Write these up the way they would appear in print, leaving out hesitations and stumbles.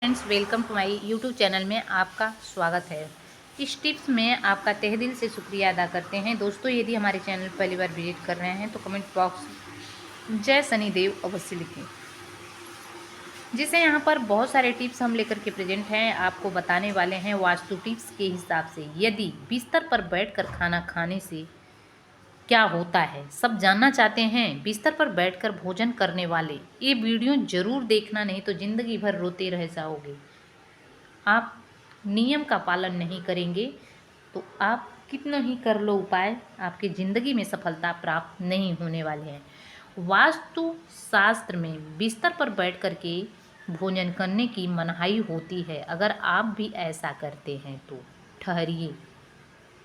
Friends, welcome to my YouTube channel में आपका स्वागत है। इस टिप्स में आपका तहे दिल से शुक्रिया अदा करते हैं। दोस्तों, यदि हमारे चैनल पहली बार विजिट कर रहे हैं तो कमेंट बॉक्स जय शनिदेव अवश्य लिखें। जिसे यहाँ पर बहुत सारे टिप्स हम लेकर के प्रेजेंट हैं, आपको बताने वाले हैं वास्तु टिप्स के हिसाब से यदि बिस्तर पर बैठकर खाना खाने से क्या होता है, सब जानना चाहते हैं। बिस्तर पर बैठकर भोजन करने वाले ये वीडियो जरूर देखना, नहीं तो जिंदगी भर रोते रह जाओगे। आप नियम का पालन नहीं करेंगे तो आप कितना ही कर लो उपाय, आपकी ज़िंदगी में सफलता प्राप्त नहीं होने वाली है। वास्तु शास्त्र में बिस्तर पर बैठ कर के भोजन करने की मनाही होती है। अगर आप भी ऐसा करते हैं तो ठहरिए,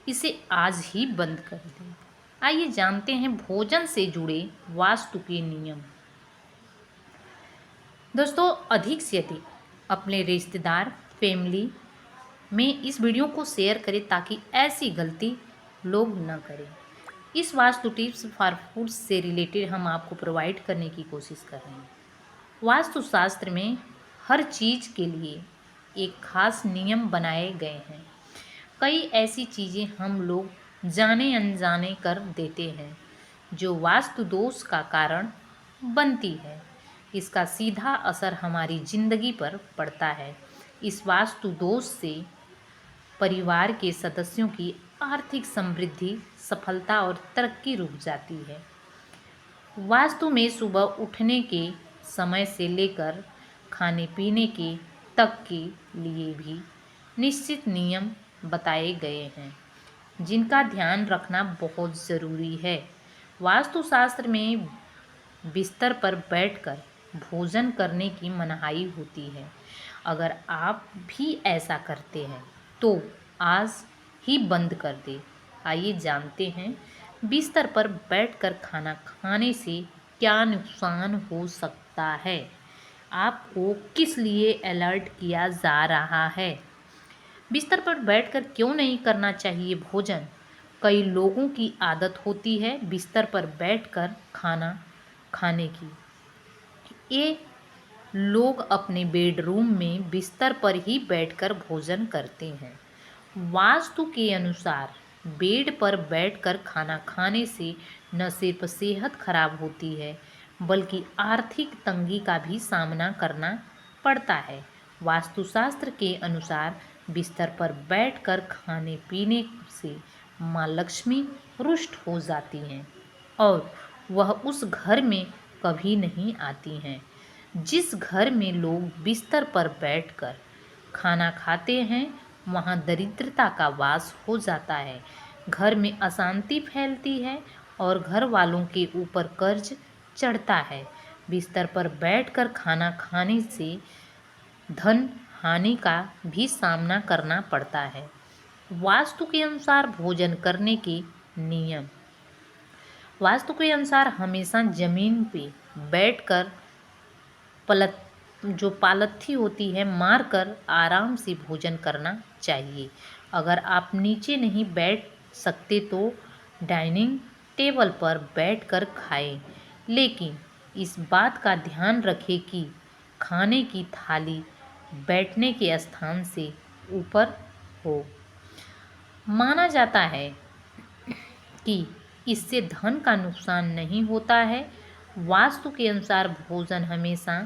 इसे आज ही बंद कर दें। आइए जानते हैं भोजन से जुड़े वास्तु के नियम। दोस्तों, अधिक से अधिक अपने रिश्तेदार, फैमिली में इस वीडियो को शेयर करें ताकि ऐसी गलती लोग न करें। इस वास्तु टिप्स फॉर फूड से रिलेटेड हम आपको प्रोवाइड करने की कोशिश कर रहे हैं। वास्तु शास्त्र में हर चीज़ के लिए एक खास नियम बनाए गए हैं। कई ऐसी चीज़ें हम लोग जाने अनजाने कर देते हैं जो वास्तु दोष का कारण बनती है। इसका सीधा असर हमारी जिंदगी पर पड़ता है। इस वास्तु दोष से परिवार के सदस्यों की आर्थिक समृद्धि, सफलता और तरक्की रुक जाती है। वास्तु में सुबह उठने के समय से लेकर खाने पीने के तक के लिए भी निश्चित नियम बताए गए हैं जिनका ध्यान रखना बहुत ज़रूरी है। वास्तुशास्त्र में बिस्तर पर बैठकर भोजन करने की मनाही होती है। अगर आप भी ऐसा करते हैं तो आज ही बंद कर दे। आइए जानते हैं बिस्तर पर बैठकर खाना खाने से क्या नुकसान हो सकता है, आपको किस लिए अलर्ट किया जा रहा है। बिस्तर पर बैठकर क्यों नहीं करना चाहिए भोजन। कई लोगों की आदत होती है बिस्तर पर बैठकर खाना खाने की। ये लोग अपने बेडरूम में बिस्तर पर ही बैठकर भोजन करते हैं। वास्तु के अनुसार बेड पर बैठकर खाना खाने से न सिर्फ सेहत खराब होती है बल्कि आर्थिक तंगी का भी सामना करना पड़ता है। वास्तुशास्त्र के अनुसार बिस्तर पर बैठकर खाने पीने से माँ लक्ष्मी रुष्ट हो जाती हैं और वह उस घर में कभी नहीं आती हैं। जिस घर में लोग बिस्तर पर बैठकर खाना खाते हैं वहाँ दरिद्रता का वास हो जाता है, घर में अशांति फैलती है और घर वालों के ऊपर कर्ज चढ़ता है। बिस्तर पर बैठकर खाना खाने से धन हानि का भी सामना करना पड़ता है। वास्तु के अनुसार भोजन करने के नियम। वास्तु के अनुसार हमेशा जमीन पे बैठकर जो पालथी होती है मारकर आराम से भोजन करना चाहिए। अगर आप नीचे नहीं बैठ सकते तो डाइनिंग टेबल पर बैठकर खाएं, लेकिन इस बात का ध्यान रखें कि खाने की थाली बैठने के स्थान से ऊपर हो। माना जाता है कि इससे धन का नुकसान नहीं होता है। वास्तु के अनुसार भोजन हमेशा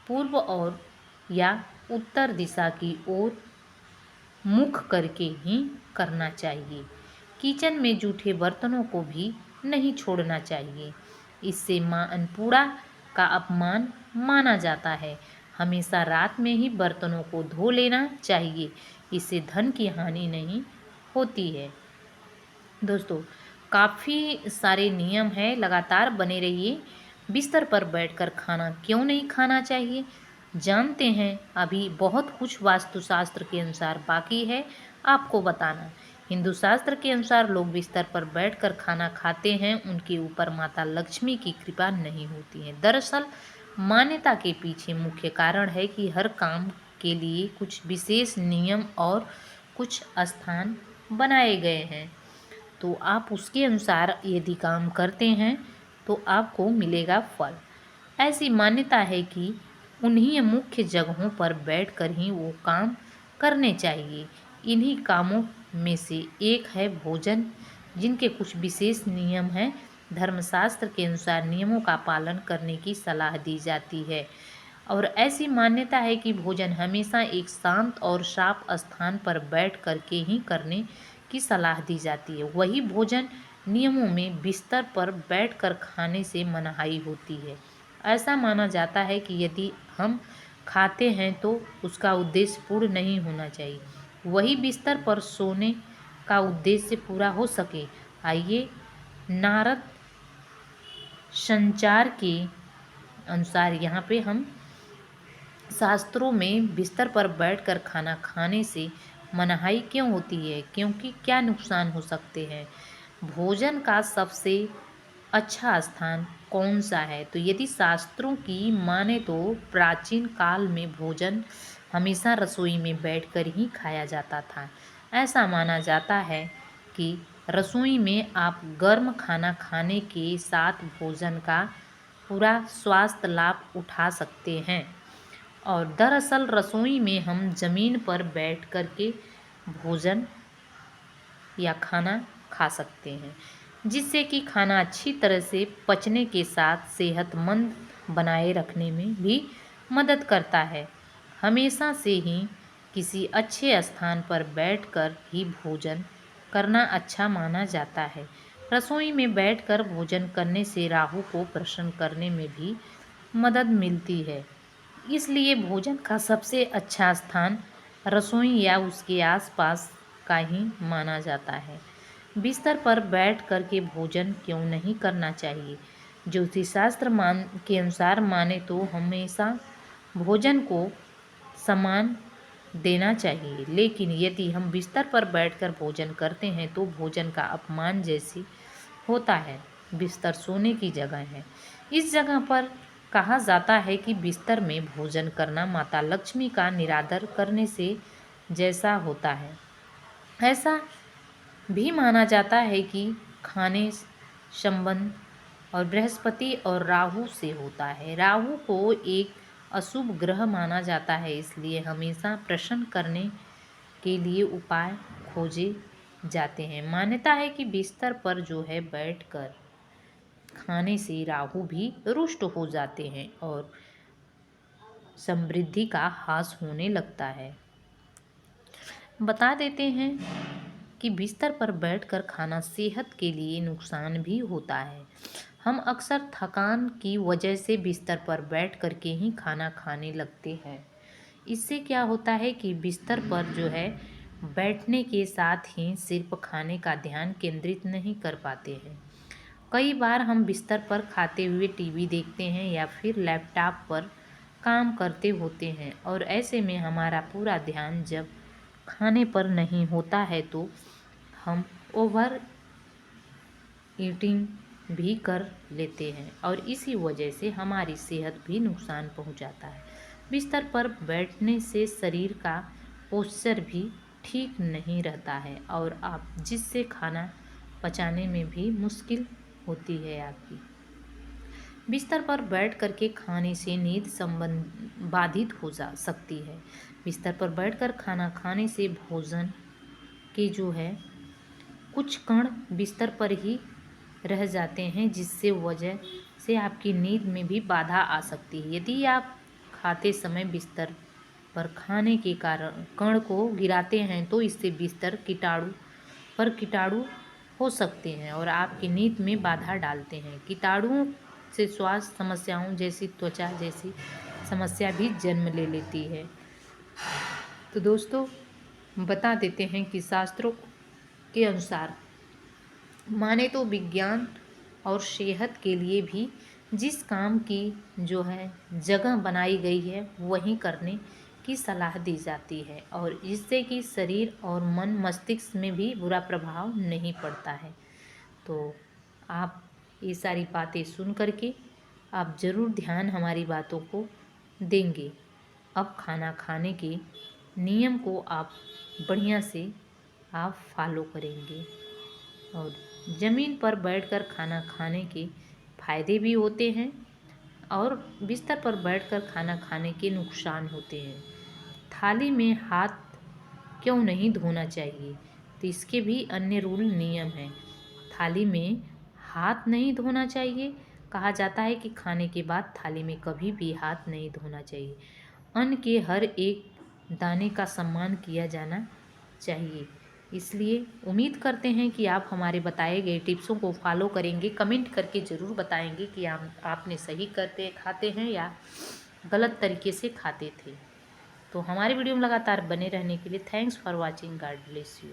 पूर्व और या उत्तर दिशा की ओर मुख करके ही करना चाहिए। किचन में जूठे बर्तनों को भी नहीं छोड़ना चाहिए, इससे माँ अन्नपूर्णा का अपमान माना जाता है। हमेशा रात में ही बर्तनों को धो लेना चाहिए, इससे धन की हानि नहीं होती है। दोस्तों, काफ़ी सारे नियम हैं, लगातार बने रहिए। बिस्तर पर बैठकर खाना क्यों नहीं खाना चाहिए जानते हैं। अभी बहुत कुछ वास्तुशास्त्र के अनुसार बाकी है आपको बताना। हिंदू शास्त्र के अनुसार लोग बिस्तर पर बैठकर खाना खाते हैं, उनके ऊपर माता लक्ष्मी की कृपा नहीं होती है। दरअसल मान्यता के पीछे मुख्य कारण है कि हर काम के लिए कुछ विशेष नियम और कुछ स्थान बनाए गए हैं, तो आप उसके अनुसार यदि काम करते हैं तो आपको मिलेगा फल। ऐसी मान्यता है कि उन्हीं मुख्य जगहों पर बैठकर ही वो काम करने चाहिए। इन्हीं कामों में से एक है भोजन, जिनके कुछ विशेष नियम हैं। धर्मशास्त्र के अनुसार नियमों का पालन करने की सलाह दी जाती है और ऐसी मान्यता है कि भोजन हमेशा एक शांत और साफ स्थान पर बैठ कर के ही करने की सलाह दी जाती है। वही भोजन नियमों में बिस्तर पर बैठकर खाने से मनाही होती है। ऐसा माना जाता है कि यदि हम खाते हैं तो उसका उद्देश्य पूर्ण नहीं होना चाहिए, वही बिस्तर पर सोने का उद्देश्य पूरा हो सके। आइए, नारद संचार के अनुसार यहाँ पे हम शास्त्रों में बिस्तर पर बैठकर खाना खाने से मनाही क्यों होती है, क्योंकि क्या नुकसान हो सकते हैं, भोजन का सबसे अच्छा स्थान कौन सा है। तो यदि शास्त्रों की माने तो प्राचीन काल में भोजन हमेशा रसोई में बैठकर ही खाया जाता था। ऐसा माना जाता है कि रसोई में आप गर्म खाना खाने के साथ भोजन का पूरा स्वास्थ्य लाभ उठा सकते हैं। और दरअसल रसोई में हम ज़मीन पर बैठ कर के भोजन या खाना खा सकते हैं, जिससे कि खाना अच्छी तरह से पचने के साथ सेहतमंद बनाए रखने में भी मदद करता है। हमेशा से ही किसी अच्छे स्थान पर बैठकर ही भोजन करना अच्छा माना जाता है। रसोई में बैठकर भोजन करने से राहु को प्रसन्न करने में भी मदद मिलती है। इसलिए भोजन का सबसे अच्छा स्थान रसोई या उसके आसपास का ही माना जाता है। बिस्तर पर बैठ कर के भोजन क्यों नहीं करना चाहिए। ज्योतिष शास्त्र के अनुसार माने तो हमेशा भोजन को सम्मान देना चाहिए, लेकिन यदि हम बिस्तर पर बैठकर भोजन करते हैं तो भोजन का अपमान जैसी होता है। बिस्तर सोने की जगह है। इस जगह पर कहा जाता है कि बिस्तर में भोजन करना माता लक्ष्मी का निरादर करने से जैसा होता है। ऐसा भी माना जाता है कि खाने संबंध और बृहस्पति और राहु से होता है। राहु को एक अशुभ ग्रह माना जाता है, इसलिए हमेशा प्रसन्न करने के लिए उपाय खोजे जाते हैं। मान्यता है कि बिस्तर पर जो है बैठकर खाने से राहु भी रुष्ट हो जाते हैं और समृद्धि का ह्रास होने लगता है। बता देते हैं कि बिस्तर पर बैठकर खाना सेहत के लिए नुकसान भी होता है। हम अक्सर थकान की वजह से बिस्तर पर बैठ कर के ही खाना खाने लगते हैं। इससे क्या होता है कि बिस्तर पर जो है बैठने के साथ ही सिर्फ खाने का ध्यान केंद्रित नहीं कर पाते हैं। कई बार हम बिस्तर पर खाते हुए टीवी देखते हैं या फिर लैपटॉप पर काम करते होते हैं और ऐसे में हमारा पूरा ध्यान जब खाने पर नहीं होता है तो हम ओवर ईटिंग भी कर लेते हैं और इसी वजह से हमारी सेहत भी नुकसान पहुंचाता है। बिस्तर पर बैठने से शरीर का पोस्चर भी ठीक नहीं रहता है और आप जिससे खाना पचाने में भी मुश्किल होती है आपकी। बिस्तर पर बैठ कर के खाने से नींद संबंध बाधित हो जा सकती है। बिस्तर पर बैठकर खाना खाने से भोजन के जो है कुछ कण बिस्तर पर ही रह जाते हैं, जिससे वजह से आपकी नींद में भी बाधा आ सकती है। यदि आप खाते समय बिस्तर पर खाने के कारण कण को गिराते हैं तो इससे बिस्तर कीटाणु हो सकते हैं और आपकी नींद में बाधा डालते हैं। कीटाणुओं से स्वास्थ्य समस्याओं जैसी त्वचा जैसी समस्या भी जन्म ले लेती है। तो दोस्तों, बता देते हैं कि शास्त्रों के अनुसार माने तो विज्ञान और सेहत के लिए भी जिस काम की जो है जगह बनाई गई है वहीं करने की सलाह दी जाती है और इससे कि शरीर और मन मस्तिष्क में भी बुरा प्रभाव नहीं पड़ता है। तो आप ये सारी बातें सुन करके आप ज़रूर ध्यान हमारी बातों को देंगे। अब खाना खाने के नियम को आप बढ़िया से आप फॉलो करेंगे और ज़मीन पर बैठकर खाना खाने के फायदे भी होते हैं और बिस्तर पर बैठकर खाना खाने के नुकसान होते हैं। थाली में हाथ क्यों नहीं धोना चाहिए, तो इसके भी अन्य रूल नियम हैं। थाली में हाथ नहीं धोना चाहिए। कहा जाता है कि खाने के बाद थाली में कभी भी हाथ नहीं धोना चाहिए। अन्न के हर एक दाने का सम्मान किया जाना चाहिए। इसलिए उम्मीद करते हैं कि आप हमारे बताए गए टिप्सों को फॉलो करेंगे। कमेंट करके ज़रूर बताएंगे कि आपने सही करते खाते हैं या गलत तरीके से खाते थे। तो हमारे वीडियो में लगातार बने रहने के लिए thanks for watching. God bless you.